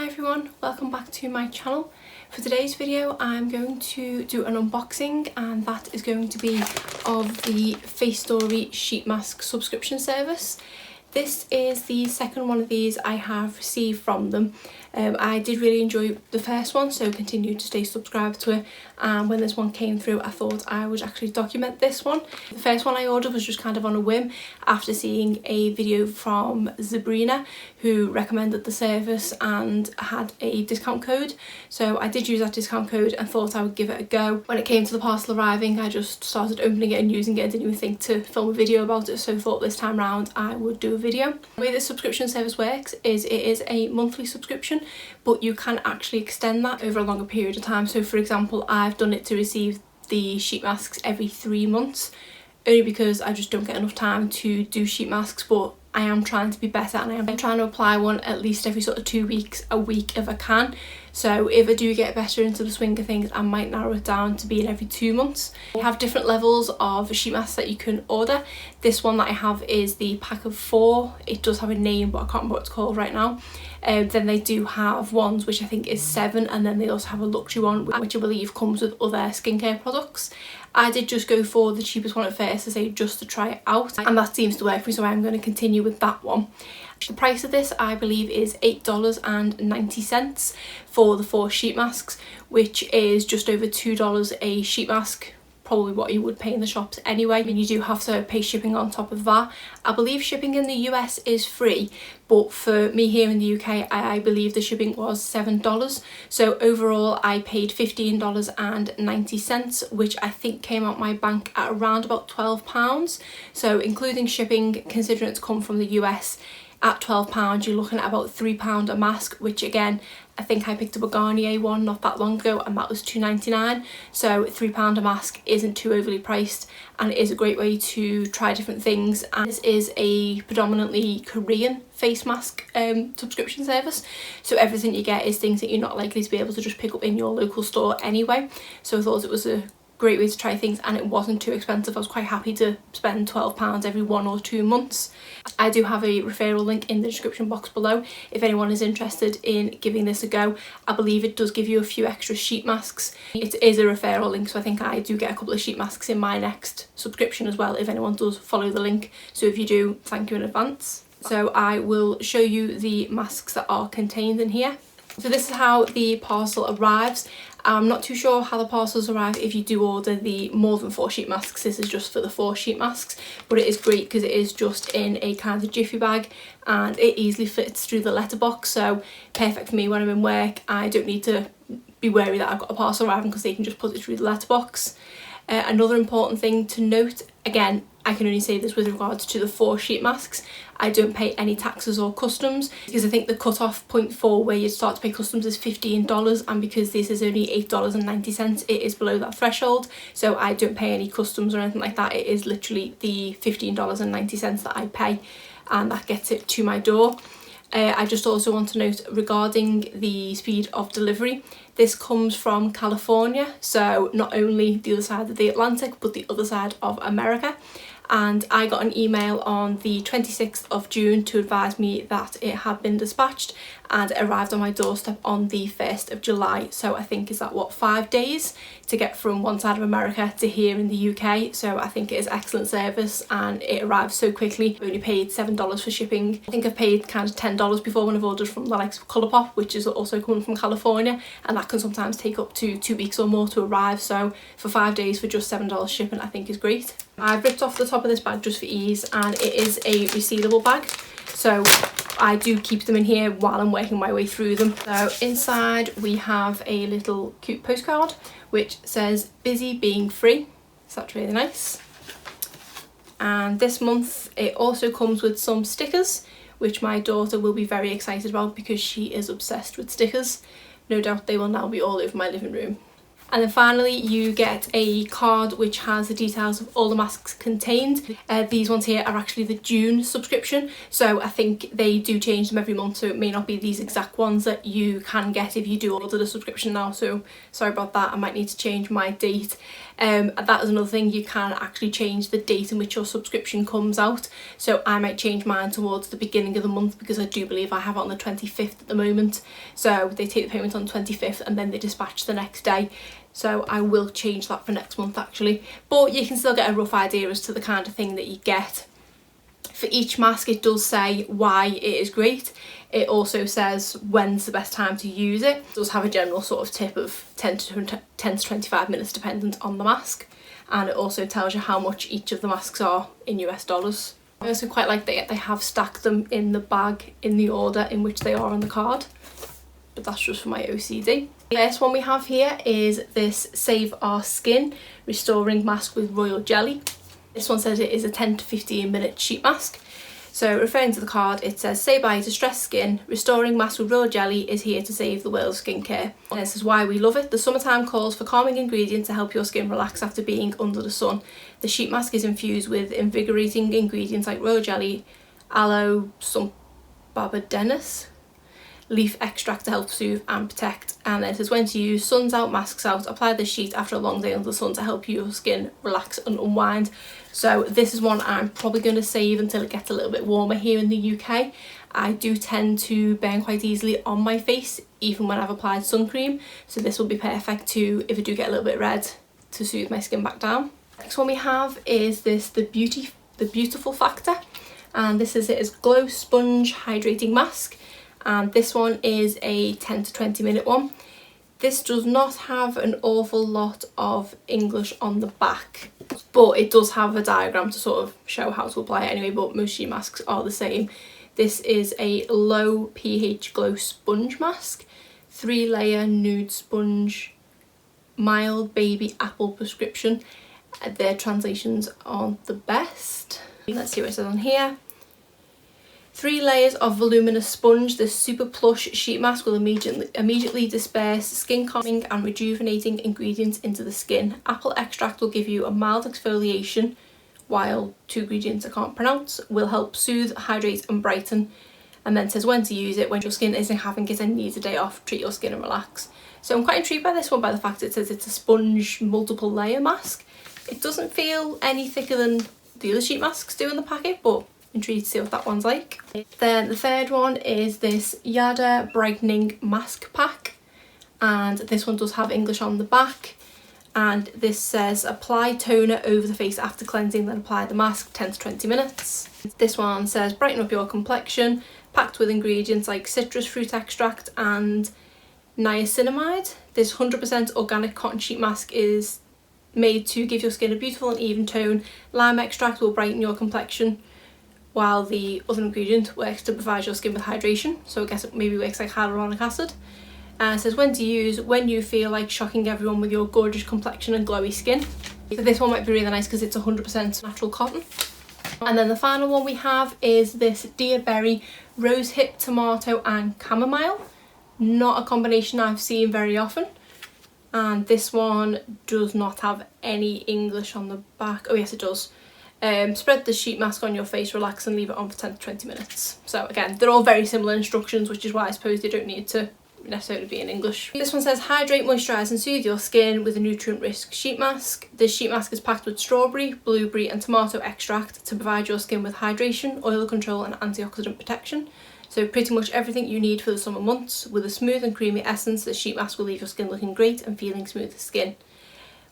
Hi everyone, welcome back to my channel. For today's video I'm going to do an unboxing, and that is going to be of the FaceTory sheet mask subscription service. This is the second one of these I have received from them. I did really enjoy the first one, so continue to stay subscribed to it, and when this one came through I thought I would actually document this one. The first one I ordered was just kind of on a whim after seeing a video from Sabrina who recommended the service and had a discount code, so I did use that discount code and thought I would give it a go. When it came to the parcel arriving I just started opening it and using it. I didn't even think to film a video about it, so thought this time round I would do a video. The way this subscription service works is it is a monthly subscription, but you can actually extend that over a longer period of time. So for example, I've done it to receive the sheet masks every 3 months, only because I just don't get enough time to do sheet masks, but I am trying to be better and I am trying to apply one at least every sort of 2 weeks, a week if I can. So if I do get better into the swing of things, I might narrow it down to being every 2 months. You have different levels of sheet masks that you can order. This one that I have is the pack of 4. It does have a name, but I can't remember what it's called right now. Then they do have ones which I think is 7, and then they also have a luxury one which I believe comes with other skincare products. I did just go for the cheapest one at first to say just to try it out, and that seems to work for me, so I'm going to continue with that one. The price of this I believe is $8.90 for the 4 sheet masks, which is just over $2 a sheet mask. Probably what you would pay in the shops anyway, and you do have to pay shipping on top of that. I believe shipping in the US is free, but for me here in the UK I believe the shipping was $7. So overall I paid $15.90, which I think came out my bank at around about £12. So including shipping, considering it's come from the US, at £12 you're looking at about £3 a mask, which again I think I picked up a Garnier one not that long ago and that was $2.99, so £3 a mask isn't too overly priced, and it is a great way to try different things. And this is a predominantly Korean face mask subscription service, so everything you get is things that you're not likely to be able to just pick up in your local store anyway, so I thought it was a great way to try things, and it wasn't too expensive. I was quite happy to spend £12 every 1 or 2 months. I do have a referral link in the description box below if anyone is interested in giving this a go. I believe it does give you a few extra sheet masks. It is a referral link, so I think I do get a couple of sheet masks in my next subscription as well if anyone does follow the link, so if you do, thank you in advance. So I will show you the masks that are contained in here. So this is how the parcel arrives. I'm not too sure how the parcels arrive if you do order the more than 4 sheet masks. This is just for the 4 sheet masks, but it is great because it is just in a kind of jiffy bag and it easily fits through the letterbox, so perfect for me when I'm in work. I don't need to be worried that I've got a parcel arriving because they can just put it through the letterbox. Another important thing to note, again I can only say this with regards to the 4 sheet masks, I don't pay any taxes or customs, because I think the cut-off point for where you start to pay customs is $15, and because this is only $8.90 it is below that threshold, so I don't pay any customs or anything like that. It is literally the $15.90 that I pay, and that gets it to my door. I just also want to note regarding the speed of delivery, this comes from California, so not only the other side of the Atlantic but the other side of America, and I got an email on the 26th of June to advise me that it had been dispatched, and it arrived on my doorstep on the 1st of July, so I think is that what, 5 days to get from one side of America to here in the UK. So I think it is excellent service and it arrives so quickly. I only paid $7 for shipping. I think I've paid kind of $10 before when I've ordered from the likes of Colourpop, which is also coming from California, and that can sometimes take up to 2 weeks or more to arrive, so for 5 days for just $7 shipping I think is great. I've ripped off the top of this bag just for ease, and it is a resealable bag, so I do keep them in here while I'm working my way through them. So inside we have a little cute postcard which says busy being free, so that's really nice. And this month it also comes with some stickers, which my daughter will be very excited about because she is obsessed with stickers. No doubt they will now be all over my living room. And then finally you get a card which has the details of all the masks contained. These ones here are actually the June subscription, so I think they do change them every month, so it may not be these exact ones that you can get if you do order the subscription now, so sorry about that, I might need to change my date. That is another thing, you can actually change the date in which your subscription comes out, so I might change mine towards the beginning of the month because I do believe I have it on the 25th at the moment, so they take the payment on the 25th and then they dispatch the next day. So I will change that for next month actually, but you can still get a rough idea as to the kind of thing that you get. For each mask it does say why it is great. It also says when's the best time to use it. It does have a general sort of tip of 10 to 25 minutes dependent on the mask, and it also tells you how much each of the masks are in US dollars. I also quite like that they have stacked them in the bag in the order in which they are on the card, but that's just for my OCD. The first one we have here is this Save Our Skin Restoring Mask with Royal Jelly. This one says it is a 10 to 15 minute sheet mask. So referring to the card, it says, "Say bye to stressed skin, restoring mask with Royal Jelly is here to save the world of skincare." And this is why we love it. The summertime calls for calming ingredients to help your skin relax after being under the sun. The sheet mask is infused with invigorating ingredients like Royal Jelly, aloe, some barbadennis, leaf extract to help soothe and protect. And then it says when to use: sun's out, masks out, apply this sheet after a long day under the sun to help your skin relax and unwind. So this is one I'm probably going to save until it gets a little bit warmer here in the UK. I do tend to burn quite easily on my face even when I've applied sun cream, so this will be perfect too if I do get a little bit red to soothe my skin back down. Next one we have is this the Beautiful Factor, and this is it as Glow Sponge Hydrating Mask. And this one is a 10 to 20 minute one. This does not have an awful lot of English on the back, but it does have a diagram to sort of show how to apply it anyway, but most sheet masks are the same. This is a low pH glow sponge mask, 3-layer nude sponge, mild baby apple prescription. Their translations aren't the best. Let's see what it says on here. 3 layers of voluminous sponge. This super plush sheet mask will immediately disperse skin calming and rejuvenating ingredients into the skin. Apple extract will give you a mild exfoliation, while 2 ingredients I can't pronounce will help soothe, hydrate and brighten. And then it says when to use it: when your skin isn't having it and needs a day off, treat your skin and relax. So I'm quite intrigued by this one by the fact it says it's a sponge multiple layer mask. It doesn't feel any thicker than the other sheet masks do in the packet, but intrigued to see what that one's like. Then the third one is this Yada Brightening Mask Pack, and this one does have English on the back, and this says apply toner over the face after cleansing, then apply the mask 10 to 20 minutes. This one says brighten up your complexion, packed with ingredients like citrus fruit extract and niacinamide. This 100% organic cotton sheet mask is made to give your skin a beautiful and even tone. Lime extract will brighten your complexion, while the other ingredient works to provide your skin with hydration, so I guess it maybe works like hyaluronic acid. And it says when to use: when you feel like shocking everyone with your gorgeous complexion and glowy skin. So this one might be really nice because it's 100% natural cotton. And then the final one we have is this Dear Berry Rose Hip Tomato and Chamomile. Not a combination I've seen very often. And this one does not have any English on the back. Oh yes, it does. Spread the sheet mask on your face, relax and leave it on for 10 to 20 minutes. So again, they're all very similar instructions, which is why I suppose they don't need to necessarily be in English. This one says hydrate, moisturise and soothe your skin with a nutrient-rich sheet mask. This sheet mask is packed with strawberry, blueberry and tomato extract to provide your skin with hydration, oil control and antioxidant protection. So pretty much everything you need for the summer months. With a smooth and creamy essence, the sheet mask will leave your skin looking great and feeling smooth as skin.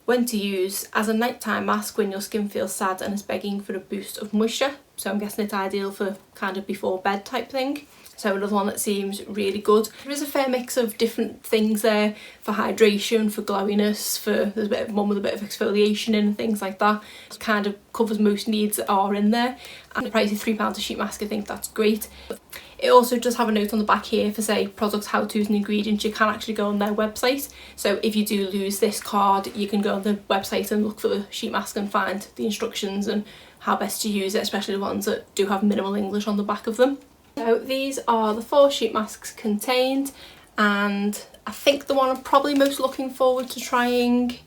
When to use: as a nighttime mask when your skin feels sad and is begging for a boost of moisture. So I'm guessing it's ideal for kind of before bed type thing. So another one that seems really good. There is a fair mix of different things there for hydration, for glowiness, there's a bit of one with a bit of exfoliation in and things like that. It kind of covers most needs that are in there. And the price is £3 a sheet mask, I think that's great. It also does have a note on the back here for say products, how-tos and ingredients. You can actually go on their website. So if you do lose this card, you can go on the website and look for the sheet mask and find the instructions and how best to use it, especially the ones that do have minimal English on the back of them. So these are the 4 sheet masks contained, and I think the one I'm probably most looking forward to trying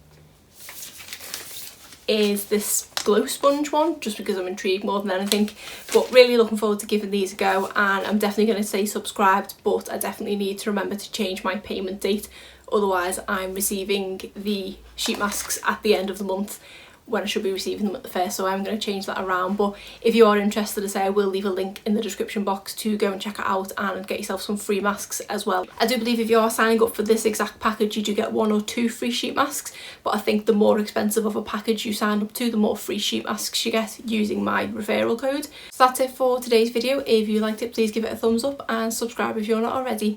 is this glow sponge one, just because I'm intrigued more than anything. But really looking forward to giving these a go, and I'm definitely going to stay subscribed, but I definitely need to remember to change my payment date, otherwise I'm receiving the sheet masks at the end of the month when I should be receiving them at the first, so I'm going to change that around. But if you are interested, as I say, I will leave a link in the description box to go and check it out and get yourself some free masks as well. I do believe if you are signing up for this exact package, you do get 1 or 2 free sheet masks, but I think the more expensive of a package you sign up to, the more free sheet masks you get using my referral code. So that's it for today's video. If you liked it, please give it a thumbs up and subscribe if you're not already.